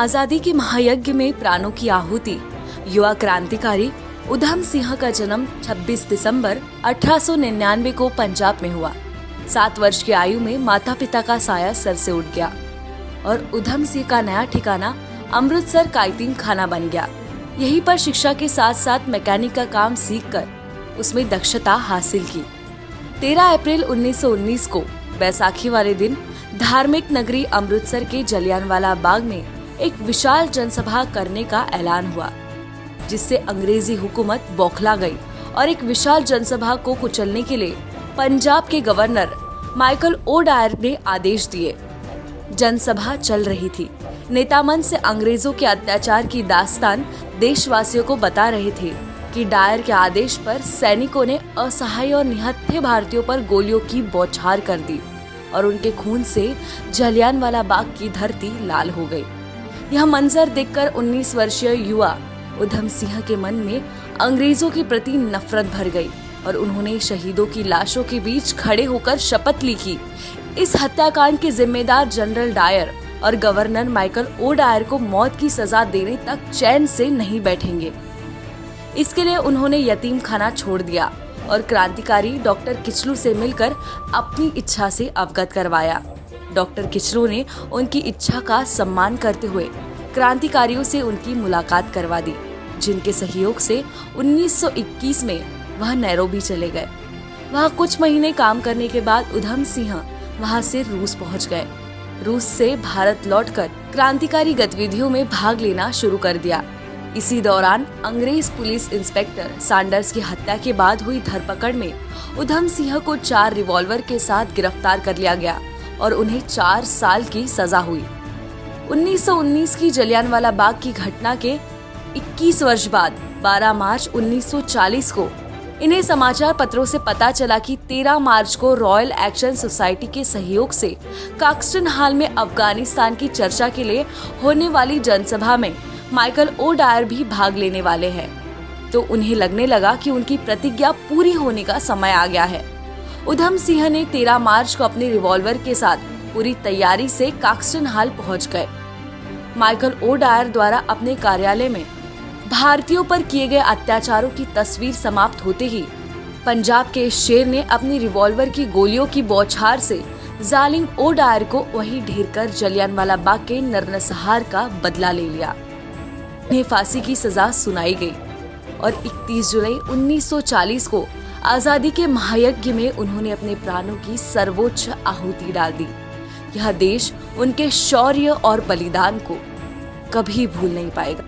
आजादी के महायज्ञ में प्राणों की आहुति युवा क्रांतिकारी उधम सिंह का जन्म 26 दिसंबर 1899 को पंजाब में हुआ। 7 वर्ष की आयु में माता पिता का साया सर से उठ गया और उधम सिंह का नया ठिकाना अमृतसर का यतीम खाना बन गया। यहीं पर शिक्षा के साथ साथ मैकेनिक का काम सीखकर उसमें दक्षता हासिल की। 13 अप्रैल 1919 को बैसाखी वाले दिन धार्मिक नगरी अमृतसर के जलियांवाला बाग में एक विशाल जनसभा करने का ऐलान हुआ, जिससे अंग्रेजी हुकूमत बौखला गई और एक विशाल जनसभा को कुचलने के लिए पंजाब के गवर्नर माइकल ओ डायर ने आदेश दिए। जनसभा चल रही थी। नेता मन से अंग्रेजों के अत्याचार की दास्तान देशवासियों को बता रहे थे कि डायर के आदेश पर सैनिकों ने असहाय और निहत्थे भारतीयों पर गोलियों की बौछार कर दी और उनके खून से जलियांवाला बाग की धरती लाल हो गई। यह मंजर देखकर 19 वर्षीय युवा उधम सिंह के मन में अंग्रेजों के प्रति नफरत भर गई और उन्होंने शहीदों की लाशों के बीच खड़े होकर शपथ ली कि इस हत्याकांड के जिम्मेदार जनरल डायर और गवर्नर माइकल ओ डायर को मौत की सजा देने तक चैन से नहीं बैठेंगे। इसके लिए उन्होंने यतीम खाना छोड़ दिया और क्रांतिकारी डॉक्टर किचलू से मिलकर अपनी इच्छा से अवगत करवाया। डॉक्टर किचलू ने उनकी इच्छा का सम्मान करते हुए क्रांतिकारियों से उनकी मुलाकात करवा दी, जिनके सहयोग से 1921 में वह नैरोबी चले गए। वहाँ कुछ महीने काम करने के बाद उधम सिंह वहाँ से रूस पहुँच गए। रूस से भारत लौटकर क्रांतिकारी गतिविधियों में भाग लेना शुरू कर दिया। इसी दौरान अंग्रेज पुलिस इंस्पेक्टर सैंडर्स की हत्या के बाद हुई धरपकड़ में उधम सिंह को 4 रिवॉल्वर के साथ गिरफ्तार कर लिया गया और उन्हें 4 साल की सजा हुई। 1919 की जलियांवाला बाग की घटना के 21 वर्ष बाद 12 मार्च 1940 को इन्हें समाचार पत्रों से पता चला कि 13 मार्च को रॉयल एक्शन सोसाइटी के सहयोग से काक्सटन हॉल में अफगानिस्तान की चर्चा के लिए होने वाली जनसभा में माइकल ओ डायर भी भाग लेने वाले हैं। तो उन्हें लगने लगा कि उनकी प्रतिज्ञा पूरी होने का समय आ गया है। उधम सिंह ने 13 मार्च को अपने रिवॉल्वर के साथ पूरी तैयारी से काक्सटन हॉल पहुंच गए। माइकल ओ डायर द्वारा अपने कार्यालय में भारतीयों पर किए गए अत्याचारों की तस्वीर समाप्त होते ही पंजाब के शेर ने अपनी रिवॉल्वर की गोलियों की बौछार से जालिम ओ डायर को वहीं ढेर कर जलियांवाला बाग के नरसंहार का बदला ले लिया। उन्हें फांसी की सजा सुनाई गई और 31 जुलाई 1940 को आजादी के महायज्ञ में उन्होंने अपने प्राणों की सर्वोच्च आहुति डाल दी। यह देश उनके शौर्य और बलिदान को कभी भूल नहीं पाएगा।